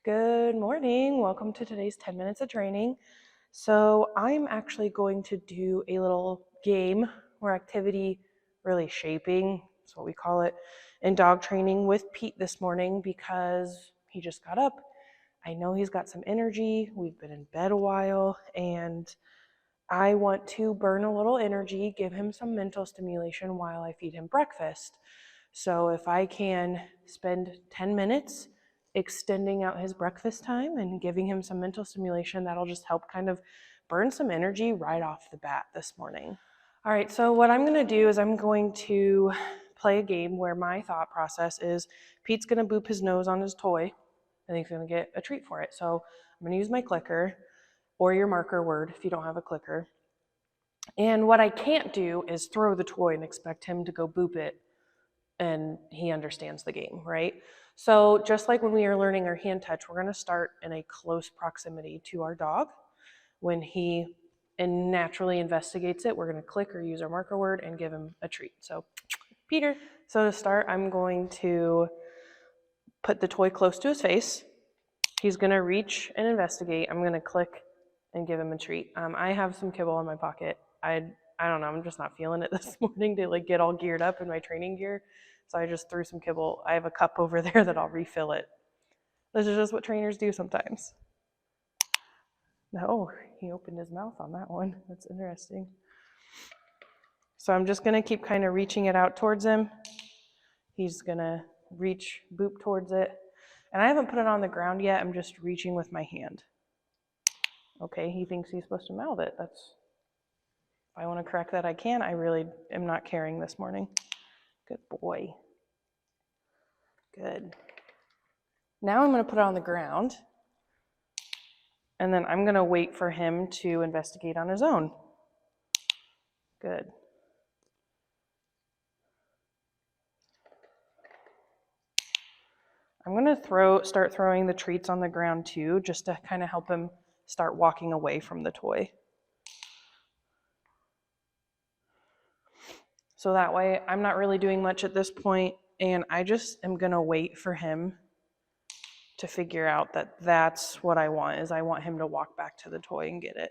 Good morning. Welcome to today's 10 minutes of training. So I'm actually going to do a little game or activity, really shaping, that's what we call it, in dog training with Pete this morning because he just got up. I know he's got some energy. We've been in bed a while and I want to burn a little energy, give him some mental stimulation while I feed him breakfast. So if I can spend 10 minutes extending out his breakfast time and giving him some mental stimulation, that'll just help kind of burn some energy right off the bat this morning. All right, so what I'm going to do is I'm going to play a game where my thought process is Pete's going to boop his nose on his toy and he's going to get a treat for it. So I'm going to use my clicker or your marker word if you don't have a clicker. And what I can't do is throw the toy and expect him to go boop it and he understands the game, right? So just like when we are learning our hand touch, we're going to start in a close proximity to our dog. When he naturally investigates it, we're going to click or use our marker word and give him a treat. So Peter. So to start, I'm going to put the toy close to his face. He's going to reach and investigate. I'm going to click and give him a treat. I have some kibble in my pocket. I don't know, I'm just not feeling it this morning to get all geared up in my training gear. So I just threw some kibble. I have a cup over there that I'll refill it. This is just what trainers do sometimes. No, he opened his mouth on that one. That's interesting. So I'm just gonna keep kind of reaching it out towards him. He's gonna reach, boop towards it. And I haven't put it on the ground yet. I'm just reaching with my hand. Okay, he thinks he's supposed to mouth it. If I want to correct that, I can. I really am not caring this morning. Good boy. Good. Now I'm going to put it on the ground, and then I'm going to wait for him to investigate on his own. Good. I'm going to start throwing the treats on the ground too, just to kind of help him start walking away from the toy. So that way I'm not really doing much at this point, and I just am going to wait for him to figure out that that's what I want, is I want him to walk back to the toy and get it.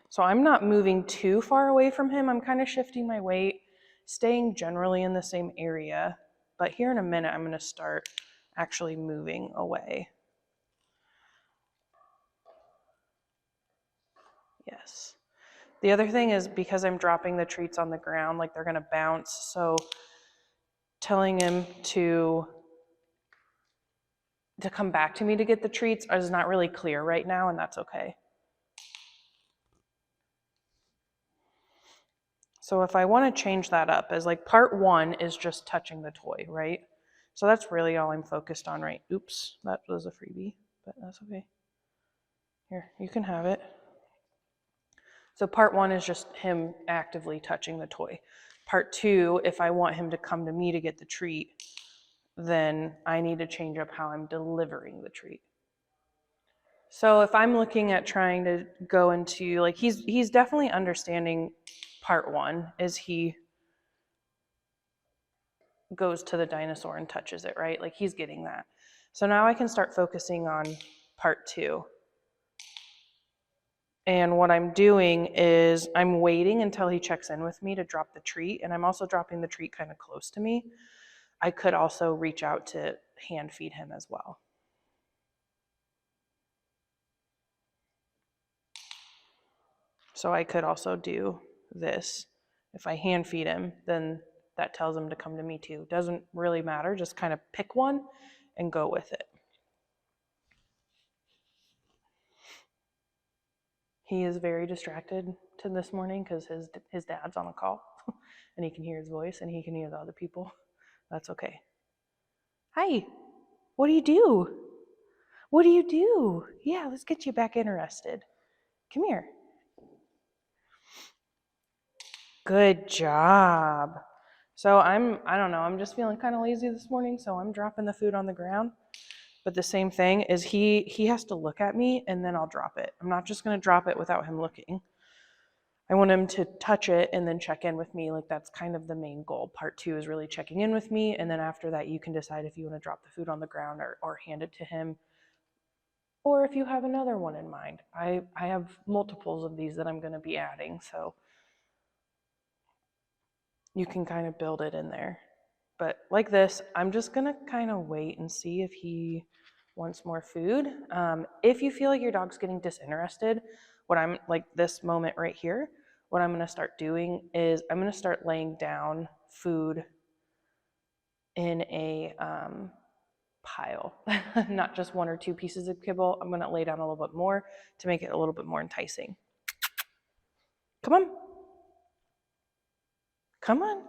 So I'm not moving too far away from him. I'm kind of shifting my weight, staying generally in the same area. But here in a minute, I'm going to start actually moving away. Yes. The other thing is because I'm dropping the treats on the ground, like they're going to bounce. So telling him to come back to me to get the treats is not really clear right now, and that's okay. So if I want to change that up, as like part one is just touching the toy, right? So that's really all I'm focused on, right? Oops, that was a freebie, but that's okay. Here, you can have it. So part one is just him actively touching the toy. Part two, if I want him to come to me to get the treat, then I need to change up how I'm delivering the treat. So if I'm looking at trying to go into, like, he's definitely understanding part one, is he goes to the dinosaur and touches it, right? Like he's getting that. So now I can start focusing on part two. And what I'm doing is I'm waiting until he checks in with me to drop the treat, and I'm also dropping the treat kind of close to me. I could also reach out to hand feed him as well. So I could also do this. If I hand feed him, then that tells him to come to me too. Doesn't really matter, just kind of pick one and go with it. He is very distracted to this morning because his dad's on a call and he can hear his voice and he can hear the other people. That's okay. Hi, what do you do? What do you do? Yeah, let's get you back interested. Come here. Good job. So I don't know, I'm just feeling kind of lazy this morning, so I'm dropping the food on the ground. But the same thing is he has to look at me and then I'll drop it. I'm not just going to drop it without him looking. I want him to touch it and then check in with me. Like that's kind of the main goal. Part 2 is really checking in with me. And then after that, you can decide if you want to drop the food on the ground or hand it to him, or if you have another one in mind. I have multiples of these that I'm going to be adding, so you can kind of build it in there. But like this, I'm just going to kind of wait and see if he wants more food. If you feel like your dog's getting disinterested, what I'm like this moment right here, what I'm going to start doing is I'm going to start laying down food in a pile, not just 1 or 2 pieces of kibble. I'm going to lay down a little bit more to make it a little bit more enticing. Come on. Come on.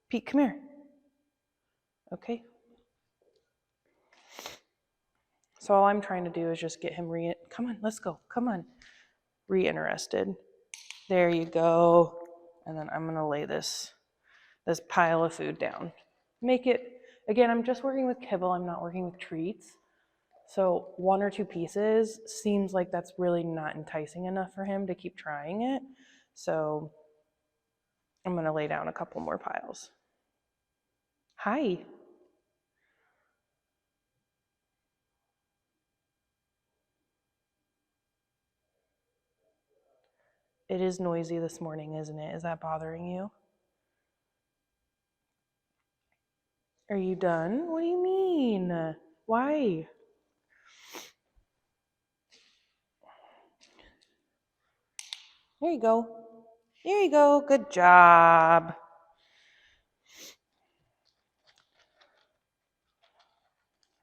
Pete, come here. Okay. So all I'm trying to do is just get him come on, let's go. Come on. Reinterested. There you go. And then I'm going to lay this pile of food down. Make it, again, I'm just working with kibble. I'm not working with treats. So 1 or 2 pieces seems like that's really not enticing enough for him to keep trying it. So I'm going to lay down a couple more piles. Hi. It is noisy this morning, isn't it? Is that bothering you? Are you done? What do you mean? Why? There you go. There you go. Good job.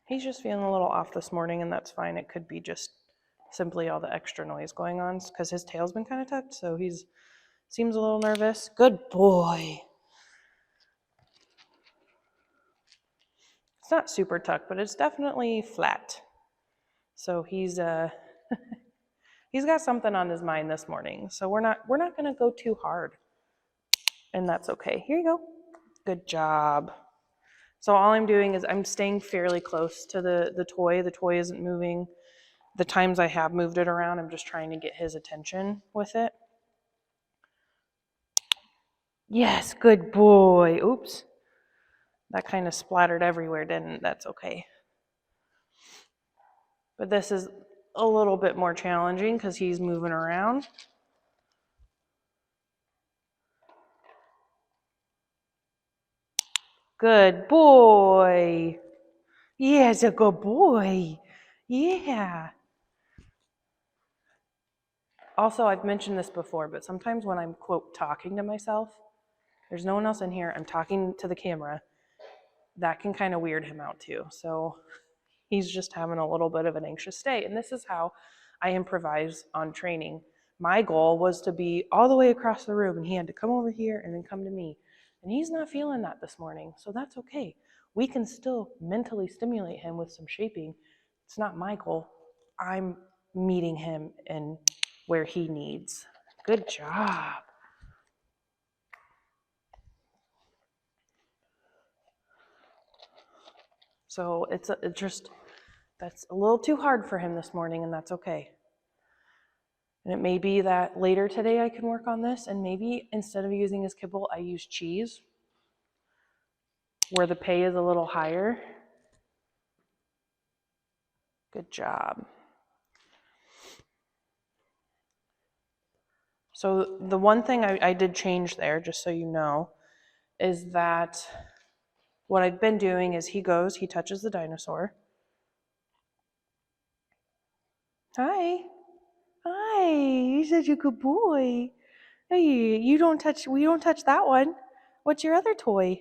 He's just feeling a little off this morning, and that's fine. It could be just simply all the extra noise going on because his tail's been kind of tucked, so he's seems a little nervous. Good boy. It's not super tucked, but it's definitely flat. So he's he's got something on his mind this morning. So we're not going to go too hard. And that's okay. Here you go. Good job. So all I'm doing is I'm staying fairly close to the toy. The toy isn't moving. The times I have moved it around, I'm just trying to get his attention with it. Yes, good boy. Oops. That kind of splattered everywhere, didn't it? That's okay. But this is a little bit more challenging because he's moving around. Good boy. Yeah, it's a good boy. Yeah. Also, I've mentioned this before, but sometimes when I'm, quote, talking to myself, there's no one else in here, I'm talking to the camera, that can kind of weird him out too. So he's just having a little bit of an anxious day. And this is how I improvise on training. My goal was to be all the way across the room, and he had to come over here and then come to me. And he's not feeling that this morning, so that's okay. We can still mentally stimulate him with some shaping. It's not my goal. I'm meeting him in where he needs. Good job. So it's just, that's a little too hard for him this morning, and that's okay. And it may be that later today I can work on this, and maybe instead of using his kibble, I use cheese, where the pay is a little higher. Good job. So the one thing I did change there, just so you know, is that what I've been doing is he touches the dinosaur. Hi. Hi, you're such a good boy. Hey, we don't touch that one. What's your other toy?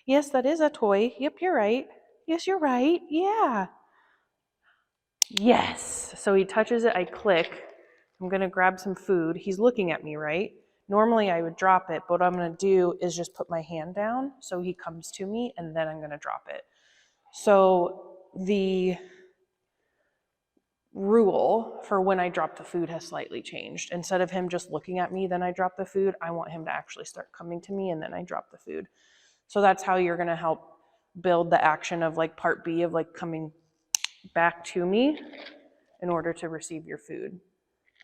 Yes, that is a toy. Yep, you're right. Yes, you're right. Yeah. Yes. So he touches it, I click. I'm gonna grab some food. He's looking at me, right? Normally I would drop it, but what I'm gonna do is just put my hand down so he comes to me, and then I'm gonna drop it. So the rule for when I drop the food has slightly changed. Instead of him just looking at me, then I drop the food, I want him to actually start coming to me, and then I drop the food. So that's how you're gonna help build the action of like part B of like coming back to me in order to receive your food.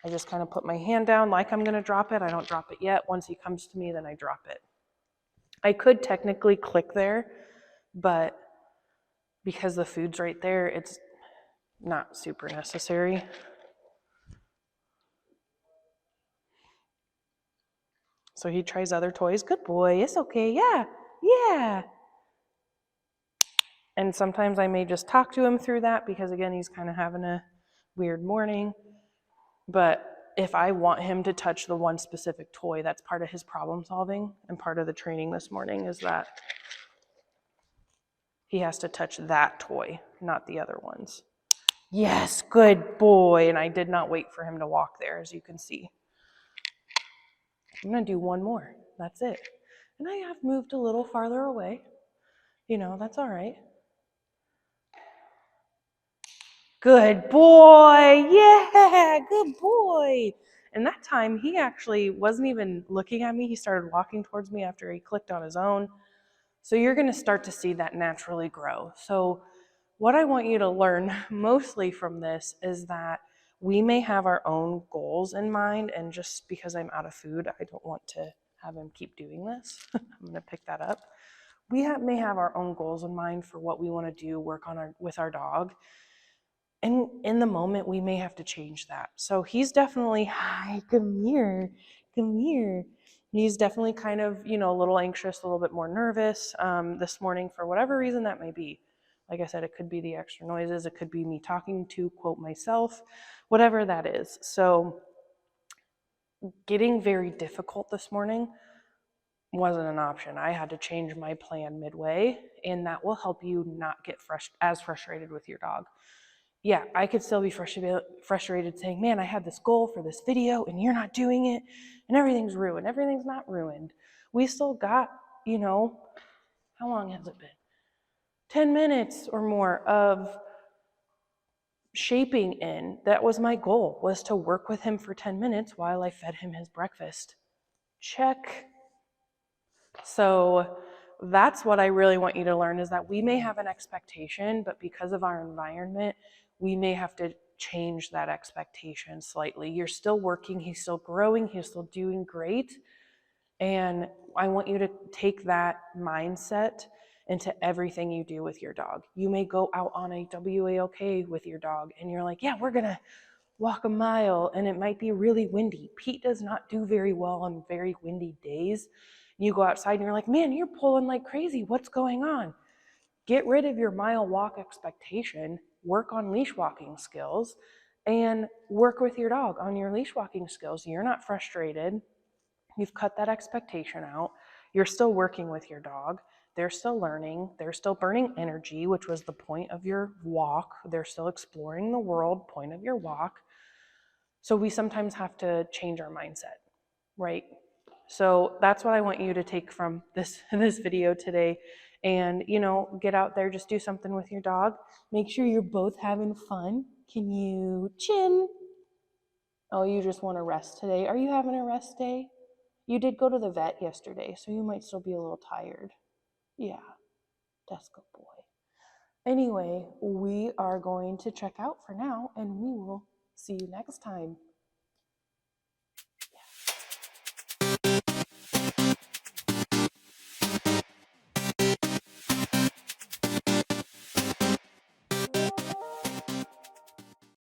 I just kind of put my hand down like I'm going to drop it. I don't drop it yet. Once he comes to me, then I drop it. I could technically click there, but because the food's right there, it's not super necessary. So he tries other toys. Good boy. It's okay. Yeah. Yeah. And sometimes I may just talk to him through that because, again, he's kind of having a weird morning. But if I want him to touch the one specific toy, that's part of his problem solving. And part of the training this morning is that he has to touch that toy, not the other ones. Yes, good boy. And I did not wait for him to walk there, as you can see. I'm going to do one more. That's it. And I have moved a little farther away. You know, that's all right. Good boy. Yeah, good boy. And that time, he actually wasn't even looking at me. He started walking towards me after he clicked on his own. So you're going to start to see that naturally grow. So what I want you to learn mostly from this is that we may have our own goals in mind, and just because I'm out of food, I don't want to have him keep doing this. I'm going to pick that up. We may have our own goals in mind for what we want to do, work on with our dog. And in the moment, we may have to change that. So he's definitely, hi, come here. He's definitely kind of, a little anxious, a little bit more nervous this morning for whatever reason that may be. Like I said, it could be the extra noises. It could be me talking to, quote, myself, whatever that is. So getting very difficult this morning wasn't an option. I had to change my plan midway, and that will help you not get as frustrated with your dog. Yeah, I could still be frustrated saying, man, I had this goal for this video and you're not doing it and everything's ruined. Everything's not ruined. We still got, how long has it been? 10 minutes or more of shaping in. That was my goal, was to work with him for 10 minutes while I fed him his breakfast. Check. So that's what I really want you to learn, is that we may have an expectation, but because of our environment, we may have to change that expectation slightly. You're still working, he's still growing, he's still doing great. And I want you to take that mindset into everything you do with your dog. You may go out on a WAOK with your dog and you're like, yeah, we're gonna walk a mile, and it might be really windy. Pete does not do very well on very windy days. You go outside and you're like, man, you're pulling like crazy. What's going on? Get rid of your mile walk expectation, work on leash walking skills, and work with your dog on your leash walking skills. You're not frustrated. You've cut that expectation out. You're still working with your dog. They're still learning. They're still burning energy, which was the point of your walk. They're still exploring the world, point of your walk. So we sometimes have to change our mindset, right? So that's what I want you to take from this video today. And, get out there, just do something with your dog. Make sure you're both having fun. Can you chin? Oh, you just want to rest today. Are you having a rest day? You did go to the vet yesterday, so you might still be a little tired. Yeah, that's good boy. Anyway, we are going to check out for now, and we will see you next time.